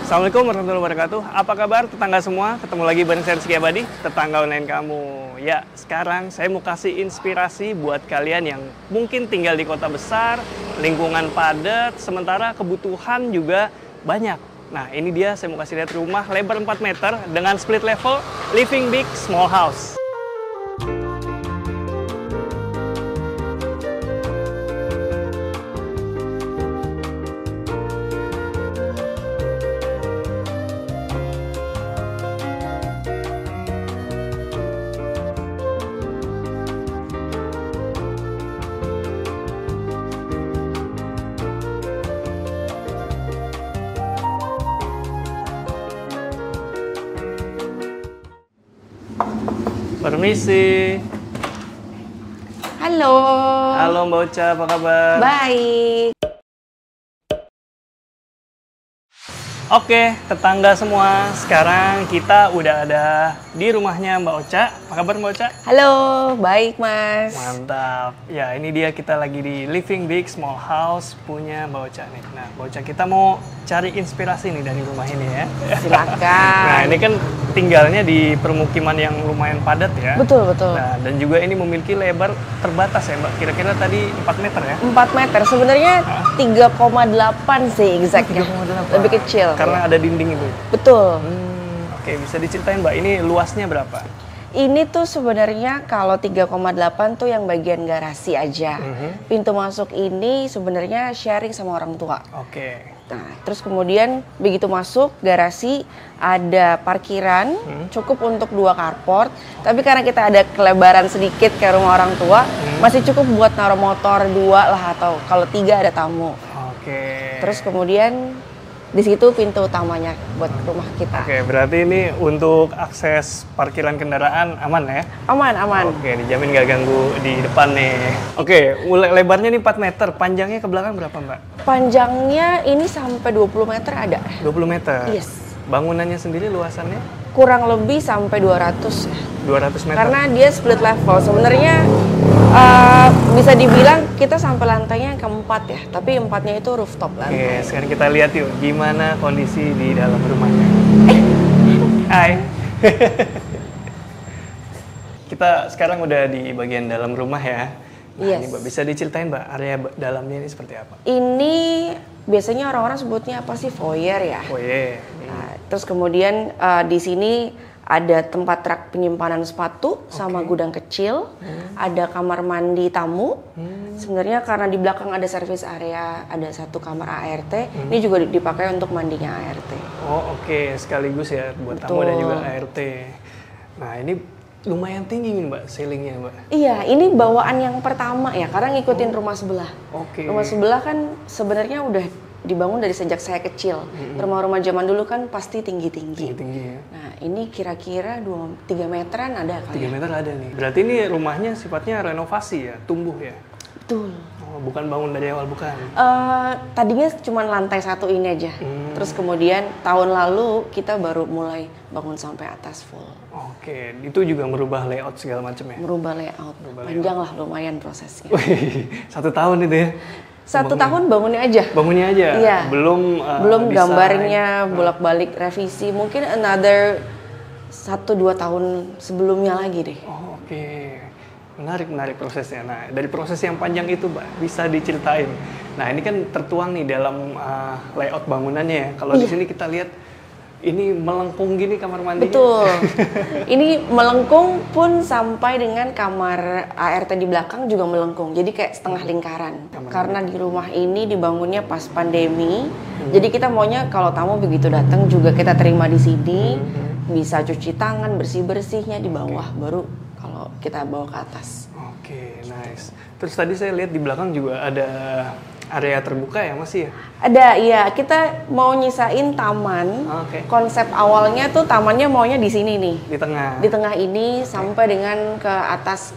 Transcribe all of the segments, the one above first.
Assalamualaikum warahmatullahi wabarakatuh. Apa kabar tetangga semua? Ketemu lagi bareng saya Rizky Abadi, tetangga online kamu. Ya, sekarang saya mau kasih inspirasi buat kalian yang mungkin tinggal di kota besar, lingkungan padat, sementara kebutuhan juga banyak. Nah, ini dia saya mau kasih lihat rumah lebar 4 meter dengan split level, living big, small house. Permisi. Halo. Halo Mbak Ocha, apa kabar? Baik. Oke, tetangga semua, sekarang kita udah ada di rumahnya Mbak Ocha. Apa kabar Mbak Ocha? Halo, baik Mas. Mantap. Ya, ini dia kita lagi di Living Big Small House punya Mbak Ocha nih. Nah, Mbak Ocha, kita mau cari inspirasi nih dari rumah ini ya. Silakan. Nah, ini kan tinggalnya di permukiman yang lumayan padat ya. Betul, betul. Nah, dan juga ini memiliki lebar terbatas ya Mbak. Kira-kira tadi 4 meter ya? 4 meter, sebenarnya 3,8 sih exactnya. 3,8. Lebih kecil. Karena ada dinding itu. Betul. Oke, bisa diceritain Mbak, ini luasnya berapa? Ini tuh sebenarnya kalau 3,8 tuh yang bagian garasi aja. Pintu masuk ini sebenarnya sharing sama orang tua. Oke. Nah, terus kemudian begitu masuk garasi ada parkiran cukup untuk 2 carport. Tapi karena kita ada kelebaran sedikit ke rumah orang tua, masih cukup buat naruh motor 2 lah atau kalau 3 ada tamu. Oke. Terus kemudian di situ pintu utamanya buat rumah kita. Oke, berarti ini untuk akses parkiran kendaraan aman ya? Aman, aman. Oke, dijamin nggak ganggu di depan nih. Oke, lebarnya nih 4 meter, panjangnya ke belakang berapa Mbak? Panjangnya ini sampai 20 meter ada. 20 meter? Yes. Bangunannya sendiri luasannya? Kurang lebih sampai 200. 200 meter? Karena dia split level. Sebenarnya bisa dibilang kita sampai lantainya yang keempat ya, tapi 4-nya itu rooftop lantai. Oke, sekarang kita lihat yuk gimana kondisi di dalam rumahnya. Hai. Kita sekarang udah di bagian dalam rumah ya. Nah, Yes. ini Mbak, bisa diceritain Mbak area dalamnya ini seperti apa? Ini biasanya orang-orang sebutnya apa sih, foyer ya. Oh iya. Nah, terus kemudian di sini ada tempat rak penyimpanan sepatu sama gudang kecil, ada kamar mandi tamu. Sebenarnya karena di belakang ada service area, ada 1 kamar ART, ini juga dipakai untuk mandinya ART. Oh oke, sekaligus ya buat tamu dan juga ART. Nah ini lumayan tinggi nih Mbak, ceilingnya Mbak. Iya, ini bawaan yang pertama ya, karena ngikutin rumah sebelah. Oke. Rumah sebelah kan sebenarnya udah dibangun dari sejak saya kecil. Rumah-rumah zaman dulu kan pasti tinggi-tinggi. Tinggi ya. Nah, ini kira-kira 3 meteran ada kali 3 ya. meter ada nih. Berarti ini rumahnya sifatnya renovasi ya, tumbuh ya? Betul. Oh, bukan bangun dari awal, bukan? Tadinya cuma lantai 1 ini aja. Terus kemudian tahun lalu kita baru mulai bangun sampai atas full. Oke, itu juga merubah layout segala macam ya? Merubah layout. Panjang lah lumayan prosesnya. Wih, 1 tahun itu ya? 1 tahun bangunnya aja. Bangunnya aja? Iya. Belum Belum desain. gambarnya, bolak-balik revisi. Mungkin another 1-2 tahun sebelumnya lagi deh. Oh, oke. Menarik prosesnya. Nah, dari proses yang panjang itu, Mbak, bisa diceritain. Nah, ini kan tertuang nih dalam layout bangunannya ya. Kalau di sini kita lihat ini melengkung gini kamar mandinya. Betul. Ini melengkung pun sampai dengan kamar ART di belakang juga melengkung. Jadi kayak setengah lingkaran. Karena di rumah ini dibangunnya pas pandemi. Jadi kita maunya kalau tamu begitu datang juga kita terima di sini. Bisa cuci tangan, bersih-bersihnya di bawah. Baru kalau kita bawa ke atas. Oke, nice. Terus tadi saya lihat di belakang juga ada area terbuka ya masih ya? Ada, iya. Kita mau nyisain taman. Oke. Konsep awalnya tuh tamannya maunya di sini nih. Di tengah. Di tengah ini sampai dengan ke atas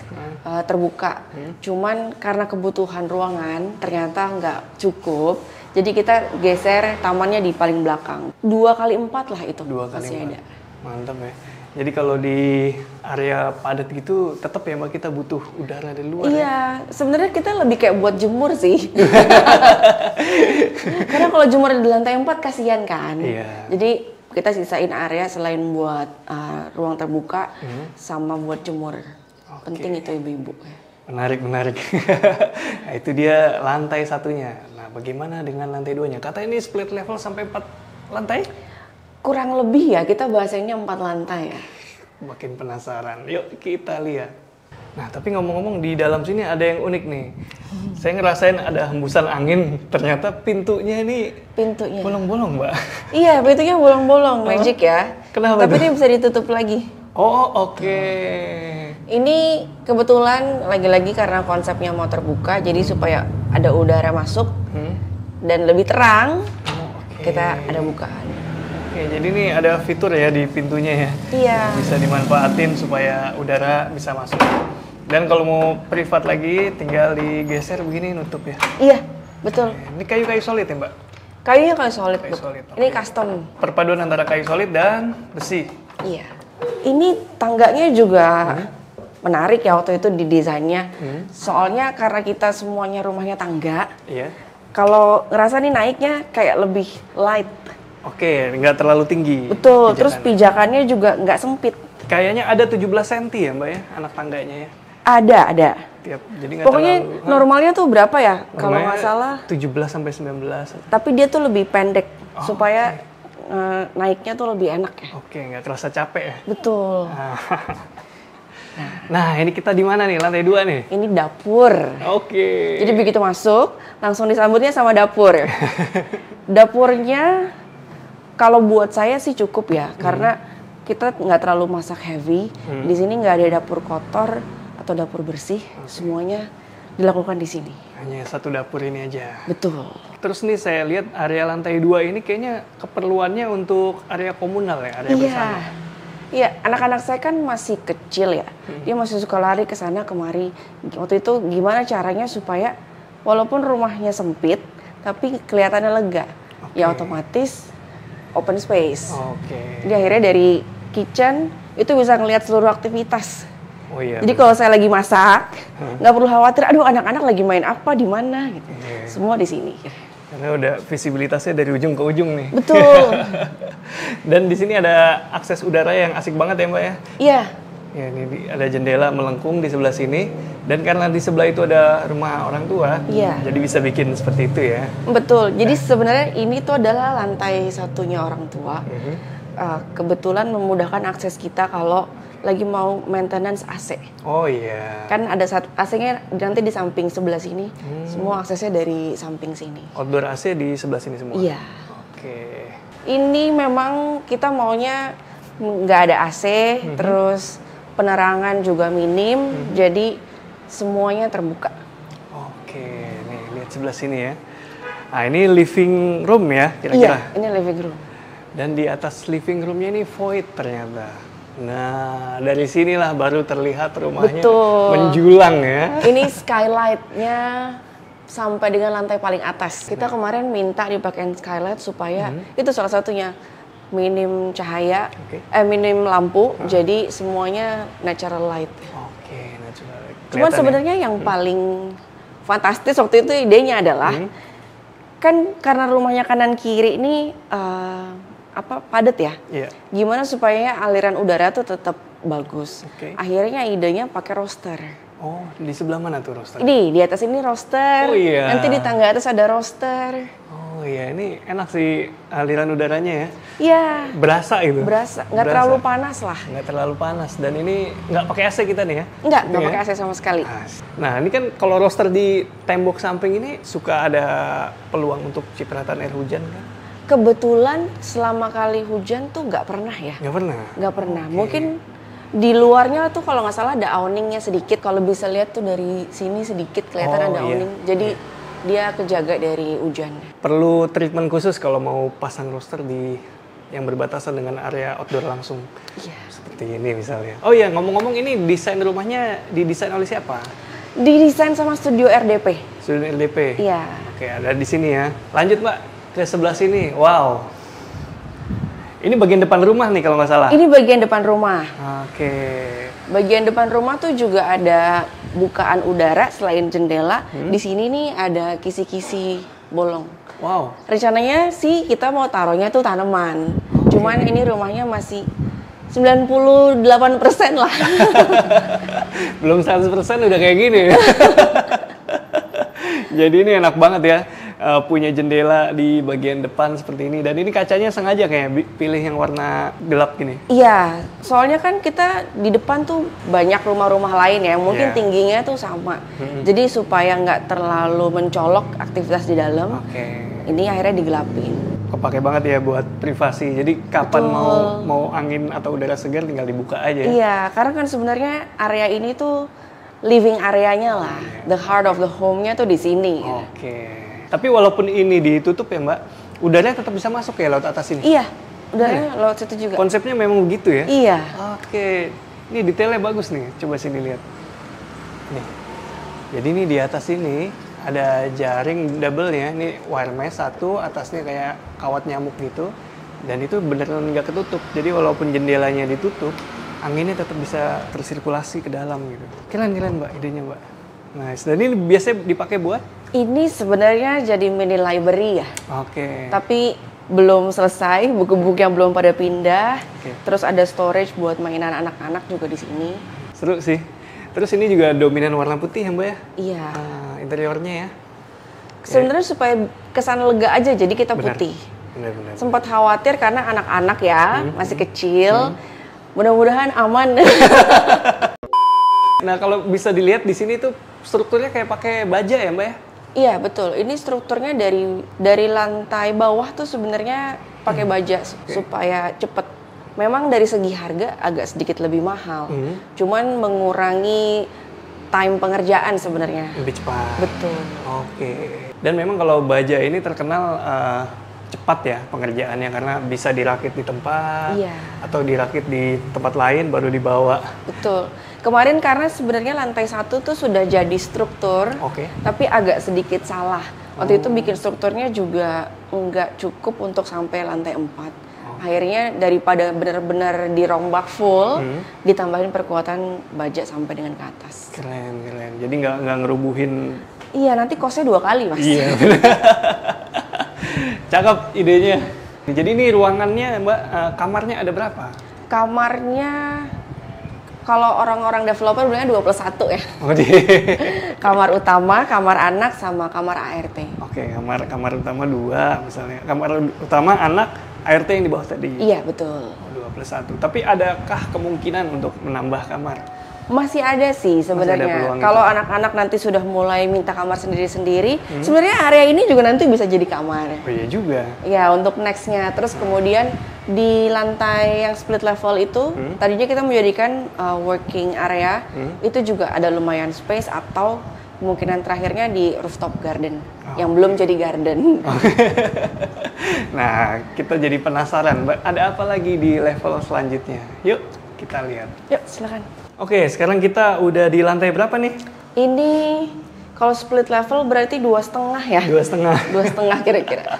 terbuka. Cuman karena kebutuhan ruangan ternyata nggak cukup. Jadi kita geser tamannya di paling belakang. 2x4 lah itu. 2x4. masih ada. Mantap ya. Jadi kalau di area padat gitu, tetap ya Mbak kita butuh udara dari luar. Iya, sebenarnya kita lebih kayak buat jemur sih. Karena kalau jemur di lantai 4 kasihan kan. Iya. Jadi kita sisain area selain buat ruang terbuka sama buat jemur. Penting itu ibu-ibu. Menarik. Nah, itu dia lantai satunya. Nah, bagaimana dengan lantai 2-nya? Kata ini split level sampai 4 lantai? Kurang lebih ya, kita bahasanya 4 lantai ya. Makin penasaran. Yuk kita lihat. Nah, tapi ngomong-ngomong di dalam sini ada yang unik nih. Saya ngerasain ada hembusan angin. Ternyata pintunya ini bolong-bolong, Mbak. Iya, pintunya bolong-bolong, magic ya. Kenapa? Tapi ini bisa ditutup lagi. Oh, oke. Ini kebetulan lagi-lagi karena konsepnya mau terbuka, jadi supaya ada udara masuk dan lebih terang, kita ada bukaan. Oke, jadi ini ada fitur ya di pintunya ya? Iya. Bisa dimanfaatin supaya udara bisa masuk. Dan kalau mau privat lagi, tinggal digeser begini nutup ya? Iya, betul. Oke. Ini kayu-kayu solid ya, Mbak? Kayunya kayu solid. Ini custom. Perpaduan antara kayu solid dan besi? Iya. Ini tangganya juga menarik ya waktu itu di desainnya. Soalnya karena kita semuanya rumahnya tangga. Iya. Kalau ngerasa nih naiknya kayak lebih light. Oke, nggak terlalu tinggi. Betul, terus pijakannya juga nggak sempit. Kayaknya ada 17 cm ya Mbak ya, anak tangganya ya? Ada. Jadi pokoknya normalnya tuh berapa ya? Kalau nggak salah 17 sampai 19. Tapi dia tuh lebih pendek supaya naiknya tuh lebih enak ya. Oke, nggak terasa capek ya? Betul. Nah, ini kita di mana nih? Lantai 2 nih? Ini dapur. Oke. Jadi begitu masuk, langsung disambutnya sama dapur. Dapurnya kalau buat saya sih cukup ya, karena kita nggak terlalu masak heavy. Di sini nggak ada dapur kotor atau dapur bersih, semuanya dilakukan di sini. Hanya satu dapur ini aja. Betul. Terus nih saya lihat area lantai 2 ini kayaknya keperluannya untuk area komunal ya, area bersama. Iya, anak-anak saya kan masih kecil ya. Dia masih suka lari ke sana kemari. Waktu itu gimana caranya supaya walaupun rumahnya sempit, tapi kelihatannya lega. Ya otomatis open space. Jadi akhirnya dari kitchen itu bisa ngelihat seluruh aktivitas. Oh iya. Jadi kalau saya lagi masak, nggak perlu khawatir. Aduh, anak-anak lagi main apa di mana? Gitu. Semua di sini. Karena udah visibilitasnya dari ujung ke ujung nih. Betul. Dan di sini ada akses udara yang asik banget ya Mbak ya? Iya. Ya, ini ada jendela melengkung di sebelah sini. Dan karena di sebelah itu ada rumah orang tua, jadi bisa bikin seperti itu ya. Betul. Jadi sebenarnya ini tuh adalah lantai satunya orang tua. Kebetulan memudahkan akses kita kalau lagi mau maintenance AC. Oh iya. Kan ada AC-nya nanti di samping sebelah sini. Semua aksesnya dari samping sini. Outdoor AC di sebelah sini semua? Iya. Oke. Ini memang kita maunya nggak ada AC, terus penerangan juga minim, jadi semuanya terbuka. Oke, nih lihat sebelah sini ya. Nah ini living room ya kira-kira? Iya, ini living room. Dan di atas living roomnya ini void ternyata. Nah dari sinilah baru terlihat rumahnya menjulang ya. Ini skylight-nya sampai dengan lantai paling atas. Kita kemarin minta dipakein skylight supaya itu salah satunya. Minim cahaya, minim lampu, jadi semuanya natural light. Oke, natural light. Cuman sebenarnya yang paling fantastis waktu itu idenya adalah kan karena rumahnya kanan kiri ini padat ya. Gimana supaya aliran udara tuh tetap bagus. Akhirnya idenya pakai roster. Oh, di sebelah mana tuh roster? Di atas ini roster. Oh iya. Nanti di tangga atas ada roster. Oh iya, ini enak sih aliran udaranya ya. Iya. Berasa gitu. Berasa, nggak terlalu panas lah. Nggak terlalu panas, dan ini nggak pakai AC kita nih ya? Nggak pakai AC sama sekali. Nah ini kan kalau roster di tembok samping ini suka ada peluang untuk cipratan air hujan kan? Kebetulan selama kali hujan tuh nggak pernah ya. Nggak pernah? Nggak pernah, mungkin di luarnya tuh kalau nggak salah ada awningnya sedikit. Kalau bisa lihat tuh dari sini sedikit kelihatan ada awning. Jadi dia kejaga dari hujan. Perlu treatment khusus kalau mau pasang roster di yang berbatasan dengan area outdoor langsung. Iya. Seperti ini misalnya. Oh iya, ngomong-ngomong ini desain rumahnya didesain oleh siapa? Didesain sama studio RDP. Studio RDP? Iya. Oke, ada di sini ya. Lanjut Mbak, ke sebelah sini. Wow. Ini bagian depan rumah nih kalau nggak salah. Ini bagian depan rumah. Oke. Bagian depan rumah tuh juga ada bukaan udara selain jendela. Di sini nih ada kisi-kisi bolong. Wow. Rencananya sih kita mau taruhnya tuh tanaman. Cuman ini rumahnya masih 98% lah. Belum 100% udah kayak gini. Jadi ini enak banget ya, punya jendela di bagian depan seperti ini. Dan ini kacanya sengaja kayak pilih yang warna gelap gini. Iya, soalnya kan kita di depan tuh banyak rumah-rumah lain ya, mungkin tingginya tuh sama. Jadi supaya nggak terlalu mencolok aktivitas di dalam, ini akhirnya digelapin. Kepake banget ya buat privasi. Jadi kapan mau angin atau udara segar tinggal dibuka aja. Iya, karena kan sebenarnya area ini tuh living areanya lah, the heart of the home-nya tuh di sini. Tapi walaupun ini ditutup ya Mbak, udaranya tetap bisa masuk ya lewat atas ini? Iya, udaranya lewat situ juga. Konsepnya memang begitu ya? Iya. Ini detailnya bagus nih, coba sini lihat. Nih. Jadi ini di atas ini ada jaring double ya, ini wire mesh satu, atasnya kayak kawat nyamuk gitu. Dan itu beneran nggak ketutup, jadi walaupun jendelanya ditutup, anginnya tetap bisa tersirkulasi ke dalam gitu. Keren Mbak, idenya Mbak. Nice. Dan ini biasanya dipakai buat? Ini sebenarnya jadi mini library ya. Tapi belum selesai, buku-buku yang belum pada pindah. Terus ada storage buat mainan anak-anak juga di sini. Seru sih. Terus ini juga dominan warna putih ya Mbak ya? Iya. Interiornya ya? Sebenarnya supaya kesan lega aja, jadi kita putih. Benar. Sempat khawatir karena anak-anak ya, masih kecil. Mudah-mudahan aman. Nah kalau bisa dilihat di sini tuh strukturnya kayak pakai baja ya Mbak ya? Iya betul. Ini strukturnya dari lantai bawah tuh sebenarnya pakai baja supaya cepet. Memang dari segi harga agak sedikit lebih mahal. Cuman mengurangi time pengerjaan sebenarnya. Lebih cepat. Betul. Dan memang kalau baja ini terkenal cepat ya pengerjaannya karena bisa dirakit di tempat atau dirakit di tempat lain baru dibawa. Betul. Kemarin karena sebenarnya lantai 1 tuh sudah jadi struktur, tapi agak sedikit salah. Waktu itu bikin strukturnya juga nggak cukup untuk sampai lantai 4. Akhirnya daripada benar-benar dirombak full, ditambahin perkuatan baja sampai dengan ke atas. Keren. Jadi nggak ngerubuhin. Iya, nanti kosnya 2 kali Mas. Iya. Cakep idenya. Jadi ini ruangannya Mbak, kamarnya ada berapa? Kamarnya kalau orang-orang developer bilangnya 2+1 ya. Kamar utama, kamar anak, sama kamar ART. Kamar utama 2 misalnya. Kamar utama anak, ART yang di bawah tadi. Iya, betul. 2+1. Tapi adakah kemungkinan untuk menambah kamar? Masih ada sih sebenarnya. Kalau anak-anak nanti sudah mulai minta kamar sendiri-sendiri, sebenarnya area ini juga nanti bisa jadi kamar. Oh iya juga. Ya, untuk next-nya. Terus kemudian di lantai yang split level itu, tadinya kita menjadikan working area, itu juga ada lumayan space atau kemungkinan terakhirnya di rooftop garden, yang belum jadi garden. Nah, kita jadi penasaran, ada apa lagi di level selanjutnya? Yuk, kita lihat. Yuk, silakan. Sekarang kita udah di lantai berapa nih? Ini kalau split level berarti 2,5 ya? 2,5 kira-kira.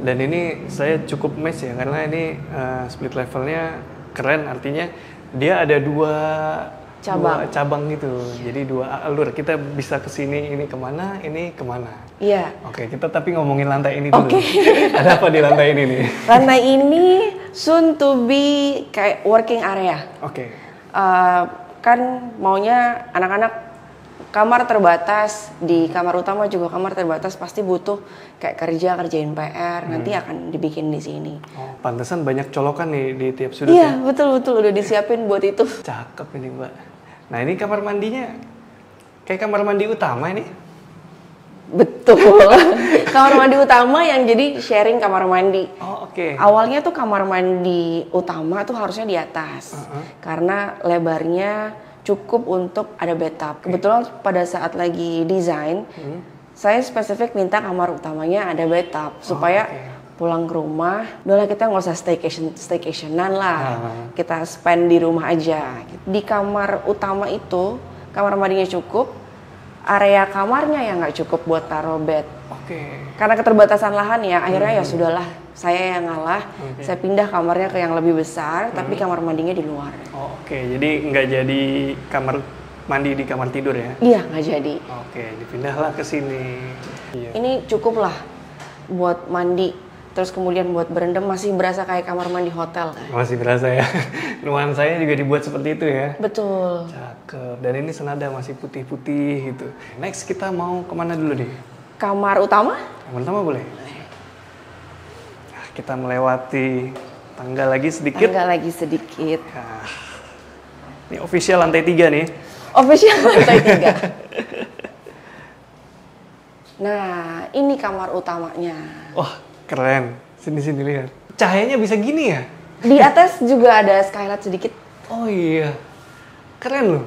Dan ini saya cukup match ya, karena ini split levelnya keren, artinya dia ada 2 cabang gitu. Jadi 2 alur, kita bisa kesini, ini kemana, ini kemana. Iya. Kita tapi ngomongin lantai ini dulu. Ada apa di lantai ini nih? Lantai ini soon to be kayak working area. Kan maunya anak-anak kamar terbatas, di kamar utama juga kamar terbatas, pasti butuh kayak kerjain PR, nanti akan dibikin di sini. Pantesan banyak colokan nih di tiap sudut. Iya, betul udah disiapin buat itu. Cakep ini Mbak. Nah ini kamar mandinya kayak kamar mandi utama ini. Betul. Kamar mandi utama yang jadi sharing kamar mandi. Awalnya tuh kamar mandi utama tuh harusnya di atas. Karena lebarnya cukup untuk ada bathtub. Kebetulan pada saat lagi desain, saya spesifik minta kamar utamanya ada bathtub supaya pulang ke rumah, udahlah kita nggak usah staycationan lah, kita spend di rumah aja. Di kamar utama itu, kamar mandinya cukup, area kamarnya yang nggak cukup buat taruh bed. Karena keterbatasan lahan ya, akhirnya ya sudahlah saya yang ngalah. Saya pindah kamarnya ke yang lebih besar, tapi kamar mandinya di luar. Oh, oke. Jadi nggak jadi kamar mandi di kamar tidur ya? Iya, nggak jadi. Oke, dipindahlah ke sini. Iya. Ini cukup lah buat mandi. Terus kemudian buat berendam masih berasa kayak kamar mandi hotel. Masih berasa ya. Nuansanya juga dibuat seperti itu ya. Betul. Cakep. Dan ini senada masih putih-putih gitu. Next kita mau kemana dulu nih? Kamar utama? Kamar utama boleh. Nah, kita melewati tangga lagi sedikit. Tangga lagi sedikit. Nah, ini official lantai 3 nih. Official lantai 3. Nah, ini kamar utamanya. Wah, keren. Sini-sini lihat. Cahayanya bisa gini ya? Di atas juga ada skylight sedikit. Oh iya. Keren loh.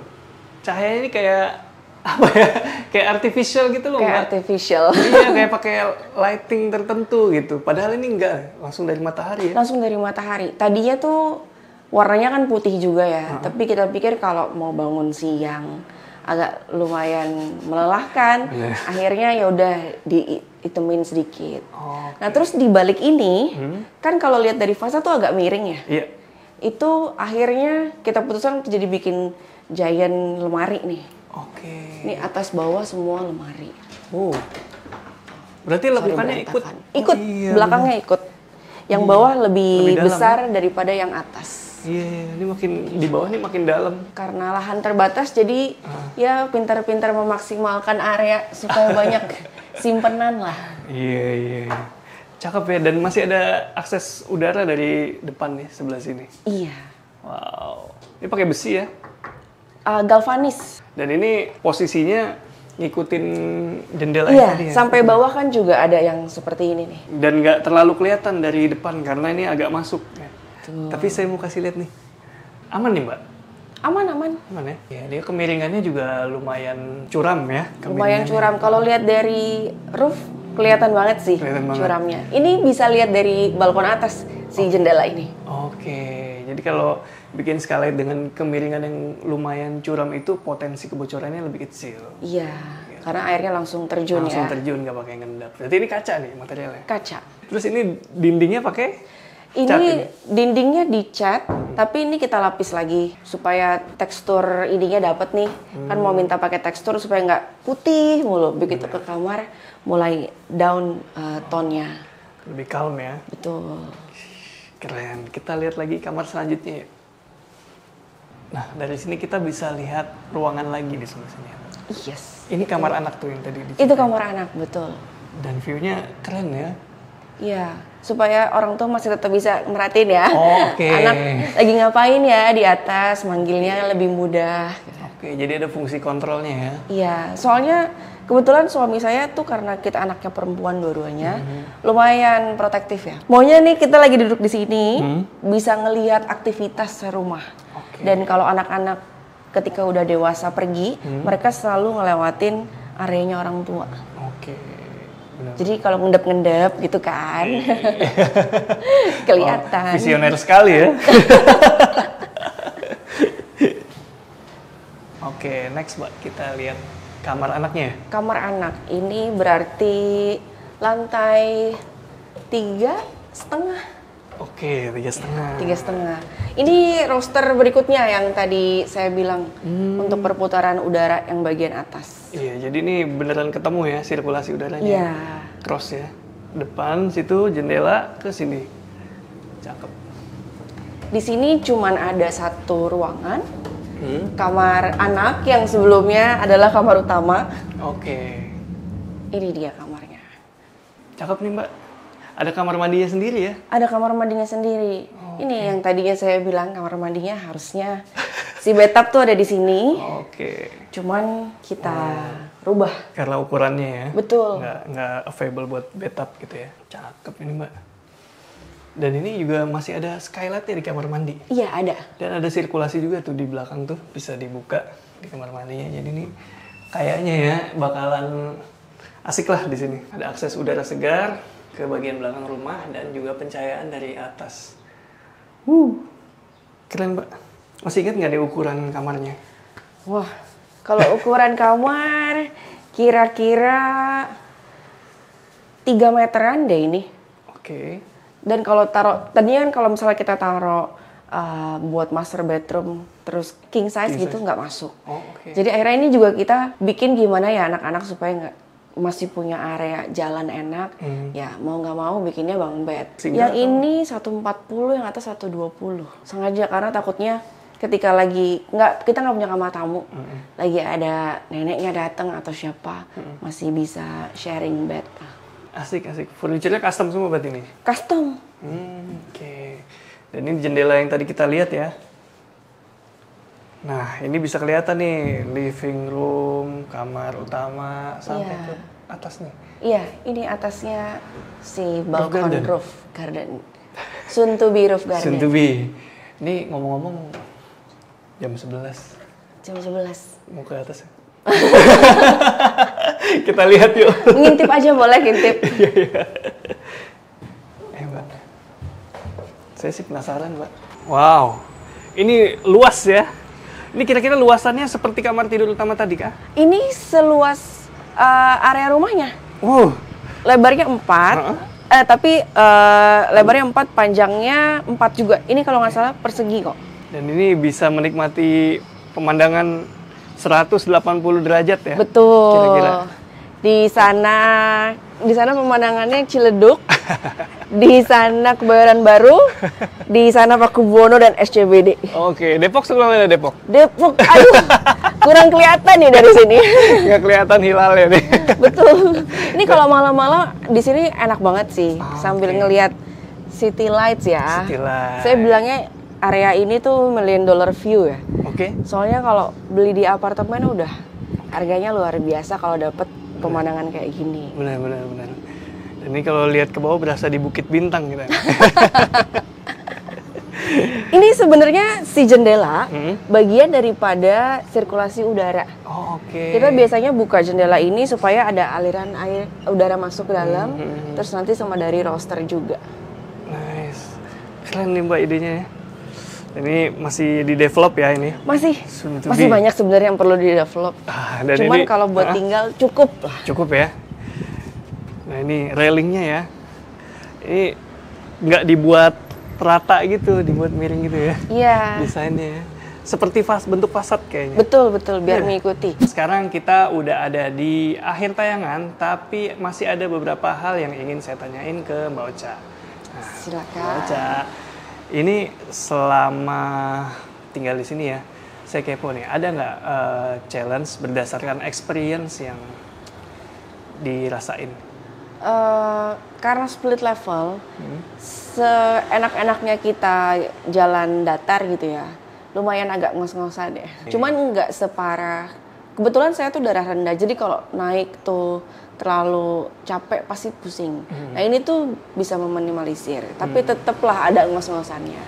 Cahayanya ini kayak apa ya? Kayak artificial gitu loh. Kayak artificial. Iya, kayak pakai lighting tertentu gitu. Padahal ini enggak, langsung dari matahari ya. Langsung dari matahari. Tadinya tuh warnanya kan putih juga ya. Tapi kita pikir kalau mau bangun siang agak lumayan melelahkan. Akhirnya ya udah dihitemin sedikit. Nah, terus di balik ini kan kalau lihat dari fasad tuh agak miring ya. Iya. Itu akhirnya kita putuskan jadi bikin giant lemari nih. Oke. Ini atas bawah semua lemari. Oh. Berarti lekukannya ikut. Ikut, Oh, iya, belakangnya ikut. Yang bawah lebih dalam, besar daripada yang atas. Iya, ini makin di bawah nih makin dalam. Karena lahan terbatas jadi ya pintar-pintar memaksimalkan area supaya banyak simpenan lah. Iya, iya. Cakep ya, dan masih ada akses udara dari depan nih sebelah sini. Iya. Wow. Ini pakai besi ya. Galvanis. Dan ini posisinya ngikutin jendela Iya, tadi ya. sampai bawah kan juga ada yang seperti ini nih. Dan nggak terlalu kelihatan dari depan karena ini agak masuk ya. Tapi saya mau kasih lihat nih. Aman nih, Mbak? Aman, aman. Aman ya? Ya, dia kemiringannya juga lumayan curam ya. Lumayan curam. Kalau lihat dari roof, kelihatan banget sih Kelihatan banget. curamnya. Ini bisa lihat dari balkon atas si jendela ini. Oke, jadi kalau bikin skylight dengan kemiringan yang lumayan curam itu potensi kebocorannya lebih kecil. Iya, karena airnya langsung terjun Langsung ya. terjun, nggak pakai ngendap. Berarti ini kaca nih materialnya. Kaca. Terus ini dindingnya pakai cat Ini dindingnya dicat, tapi ini kita lapis lagi supaya tekstur ininya dapat nih. Kan mau minta pakai tekstur supaya nggak putih mulu. Begitu ke kamar mulai down tone-nya. Lebih calm ya. Betul. Keren. Kita lihat lagi kamar selanjutnya ya. Nah, dari sini kita bisa lihat ruangan lagi di sebelah sini. Yes. Ini kamar anak tuh yang tadi diceritain. Itu kamar anak, betul. Dan view-nya keren ya. Iya, supaya orang tua masih tetap bisa merhatiin ya. Oke. Anak lagi ngapain ya di atas, manggilnya lebih mudah. Oke, jadi ada fungsi kontrolnya ya. Iya, soalnya kebetulan suami saya tuh karena kita anaknya perempuan dua-duanya, lumayan protektif ya. Maunya nih kita lagi duduk di sini, bisa ngelihat aktivitas rumah. Oke. Dan kalau anak-anak ketika udah dewasa pergi, mereka selalu ngelewatin areanya orang tua. Oke. Benar. Jadi kalau ngendep-ngendep gitu kan, kelihatan. Visioner sekali ya. Oke, next Mbak, kita lihat kamar anaknya. Kamar anak ini berarti lantai 3,5. Oke, 3,5. 3,5. Ini roster berikutnya yang tadi saya bilang untuk perputaran udara yang bagian atas. Iya, jadi ini beneran ketemu ya sirkulasi udaranya. Iya. Cross ya. Depan situ jendela ke sini. Cakep. Di sini cuman ada satu ruangan, kamar anak yang sebelumnya adalah kamar utama. Oke. Ini dia kamarnya. Cakep nih Mbak. Ada kamar mandinya sendiri ya? Ada kamar mandinya sendiri. Ini yang tadinya saya bilang kamar mandinya harusnya si bathtub tuh ada di sini. Oke. Cuman kita rubah. Karena ukurannya ya. Betul. Nggak available buat bathtub gitu ya. Cakep ini Mbak. Dan ini juga masih ada skylightnya di kamar mandi. Iya ada. Dan ada sirkulasi juga tuh di belakang tuh. Bisa dibuka di kamar mandinya. Jadi ini kayaknya ya bakalan asik lah di sini. Ada akses udara segar ke bagian belakang rumah dan juga pencahayaan dari atas. Keren Mbak. Masih ingat nggak nih ukuran kamarnya? Wah, kalau ukuran kamar kira-kira 3 meteran deh ini. Oke. Dan kalau tadinya kan kalau misalnya kita taruh buat master bedroom terus king size gitu nggak masuk. Oh, oke. Jadi akhirnya ini juga kita bikin gimana ya anak-anak supaya nggak masih punya area jalan enak. Ya mau nggak mau bikinnya bunk bed. Yang ini 140, yang atas 120. Sengaja karena takutnya ketika kita nggak punya kamar tamu, lagi ada neneknya datang atau siapa, masih bisa sharing bed. Asik. Furniture-nya custom semua berarti ini? Custom. Oke. Dan ini jendela yang tadi kita lihat ya. Nah, ini bisa kelihatan nih living room, kamar utama sampai ke atas nih. Iya, ini atasnya si balkon roof garden. Soon to be roof garden. Soon to be. Ini ngomong-ngomong jam 11. Jam 11. Mau ke atas ya? Kita lihat yuk. Ngintip aja boleh, ngintip. Iya. Mbak. Saya sih penasaran, Mbak. Wow. Ini luas ya. Ini kira-kira luasannya seperti kamar tidur utama tadi kah? Ini seluas area rumahnya. Lebarnya 4. Tapi lebarnya 4, panjangnya 4 juga. Ini kalau nggak salah persegi kok. Dan ini bisa menikmati pemandangan 180 derajat ya? Betul. Kira-kira. Di sana pemandangannya Ciledug, di sana Kebayoran Baru, di sana Pakubuwono dan SCBD. Oke, Depok sebelah mana Depok? Depok, aduh, kurang kelihatan nih dari sini. Nggak kelihatan hilalnya nih. Betul. Ini kalau malam-malam di sini enak banget sih, sambil ngelihat city lights ya. City light. Saya bilangnya area ini tuh $1 million view ya. Oke. Soalnya kalau beli di apartemen udah harganya luar biasa kalau dapet pemandangan kayak gini. Benar. Dan ini kalau lihat ke bawah berasa di Bukit Bintang gitu. Ini sebenarnya si jendela bagian daripada sirkulasi udara. Oh, oke. Kita biasanya buka jendela ini supaya ada aliran air udara masuk ke dalam, terus nanti sama dari roster juga. Nice. Keren nih Mbak idenya ya. Ini masih di develop ya ini? Masih banyak sebenarnya yang perlu di develop. Cuman kalau buat tinggal cukup lah. Cukup ya. Nah ini railingnya ya. Ini nggak dibuat rata gitu, dibuat miring gitu ya? Iya. Desainnya ya. Seperti bentuk fasad kayaknya. Betul, biar mengikuti. Sekarang kita udah ada di akhir tayangan, tapi masih ada beberapa hal yang ingin saya tanyain ke Mbak Ocha. Nah, silakan. Mbak Ocha, ini selama tinggal di sini ya, saya kepo nih, ada nggak challenge berdasarkan experience yang dirasain? Karena split level, seenak-enaknya kita jalan datar gitu ya, lumayan agak ngos-ngosan deh. Cuman nggak separah, kebetulan saya tuh darah rendah, jadi kalau naik tuh terlalu capek pasti pusing. Nah ini tuh bisa meminimalisir, tapi tetaplah ada ngos-ngosannya.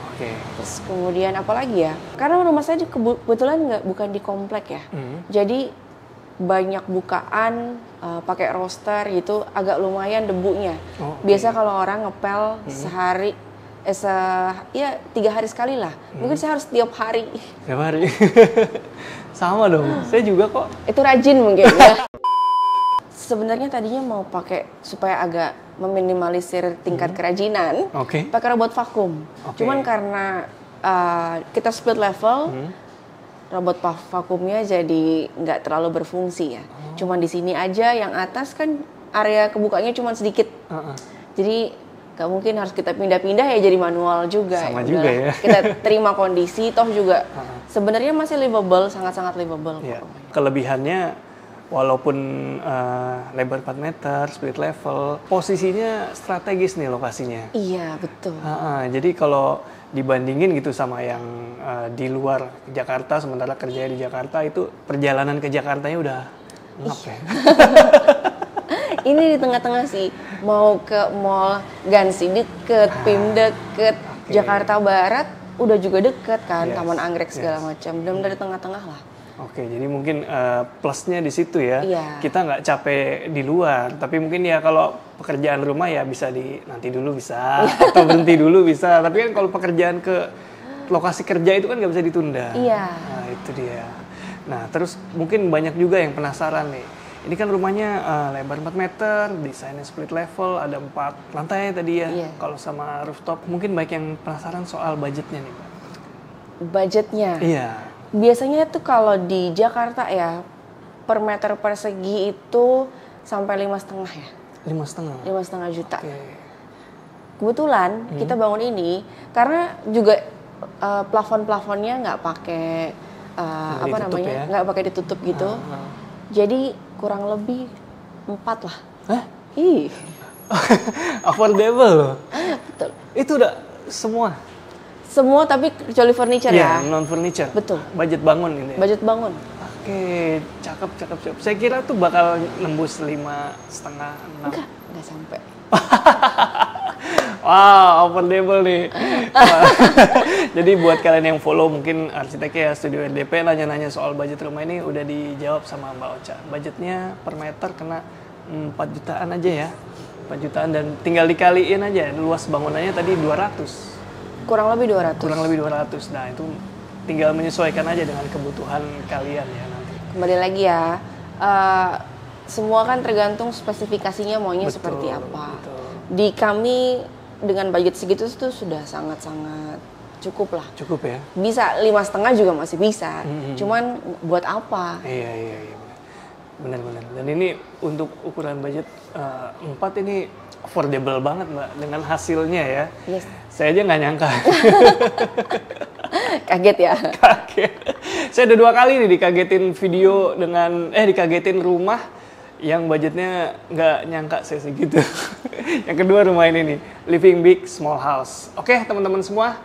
Terus kemudian apa lagi ya? Karena rumah saya kebetulan bukan di komplek ya, jadi banyak bukaan pakai roster gitu, agak lumayan debunya. Biasa kalau orang ngepel sehari, 3 hari sekali lah. Mungkin saya harus tiap hari. Tiap hari? Sama dong, saya juga kok. Itu rajin mungkin ya. Sebenarnya tadinya mau pakai supaya agak meminimalisir tingkat kerajinan, pakai robot vakum. Cuman karena kita split level, robot vakumnya jadi nggak terlalu berfungsi ya. Cuman di sini aja, yang atas kan area kebukanya cuma sedikit. Jadi nggak mungkin harus kita pindah-pindah ya, jadi manual juga. Sama juga ya. Kita terima kondisi, toh juga sebenarnya masih livable, sangat-sangat livable. Ya. Kelebihannya walaupun lebar 4 meter, split level, posisinya strategis nih lokasinya. Iya, betul. Jadi kalau dibandingin gitu sama yang di luar Jakarta, sementara kerjanya di Jakarta, itu perjalanan ke Jakartanya udah ngap ya. Ini di tengah-tengah sih, mau ke mall Gansi deket, PIM deket, Jakarta Barat udah juga deket kan, Taman Anggrek segala macam, benar-benar di tengah-tengah lah. Oke, jadi mungkin plusnya di situ ya. Iya. Kita nggak capek di luar, tapi mungkin ya kalau pekerjaan rumah ya bisa nanti dulu bisa, atau berhenti dulu bisa. Tapi kan kalau pekerjaan ke lokasi kerja itu kan nggak bisa ditunda. Iya. Nah itu dia. Nah terus mungkin banyak juga yang penasaran nih. Ini kan rumahnya lebar 4 meter, desainnya split level, ada 4 lantai tadi ya. Iya. Kalau sama rooftop, mungkin banyak yang penasaran soal budgetnya nih, Mbak. Budgetnya? Iya. Biasanya tuh kalau di Jakarta ya, per meter persegi itu sampai 5,5 ya. 5,5? 5,5 juta. Oke. Kebetulan kita bangun ini karena juga plafon-plafonnya nggak pakai apa ditutup namanya, ya? nggak pakai ditutup gitu. Jadi kurang lebih 4 lah. Hah? Ih, Affordable loh. betul. Itu udah semua? Semua tapi kecuali furniture ya. Iya, non furniture. Betul. Budget bangun ini. Budget bangun. Oke, cakep. Saya kira tuh bakal nembus 5,5, 6. Nggak sampai. Wow, affordable nih. Jadi buat kalian yang follow mungkin arsiteknya ya Studio RDP nanya-nanya soal budget rumah ini udah dijawab sama Mbak Ocha. Budgetnya per meter kena 4 jutaan aja ya. 4 jutaan dan tinggal dikaliin aja. Luas bangunannya tadi 200. Kurang lebih 200. Kurang lebih 200. Nah, itu tinggal menyesuaikan aja dengan kebutuhan kalian ya nanti. Kembali lagi ya, semua kan tergantung spesifikasinya maunya seperti apa. Betul. Di kami dengan budget segitu tuh sudah sangat-sangat cukup lah. Cukup ya? Bisa 5,5 juga masih bisa. Cuman buat apa? Iya. Benar. Dan ini untuk ukuran budget 4 ini affordable banget Mbak dengan hasilnya ya. Yes. Saya aja nggak nyangka. Kaget ya? Kaget. Saya udah 2 kali nih dikagetin video dengan dikagetin rumah yang budgetnya nggak nyangka saya segitu. Yang kedua rumah ini nih, living big small house. Oke teman-teman semua,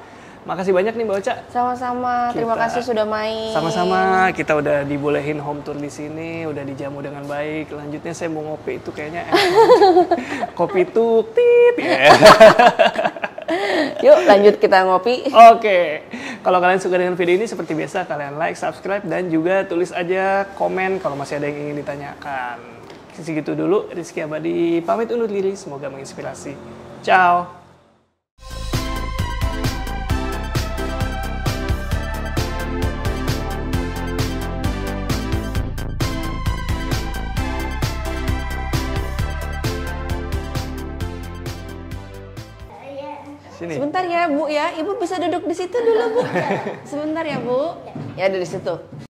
makasih banyak nih Mbak Ocha. Sama-sama, terima kasih sudah main. Sama-sama, kita udah dibolehin home tour di sini, udah dijamu dengan baik. Lanjutnya saya mau ngopi itu kayaknya kopi tuk tit ya. Yuk lanjut kita ngopi. Oke, kalau kalian suka dengan video ini seperti biasa kalian like, subscribe, dan juga tulis aja komen kalau masih ada yang ingin ditanyakan. Segitu dulu, Rizky Abadi pamit undur diri, semoga menginspirasi. Ciao! Sini. Sebentar ya Bu ya, Ibu bisa duduk di situ dulu Bu. Sebentar ya Bu. Ya ada di situ.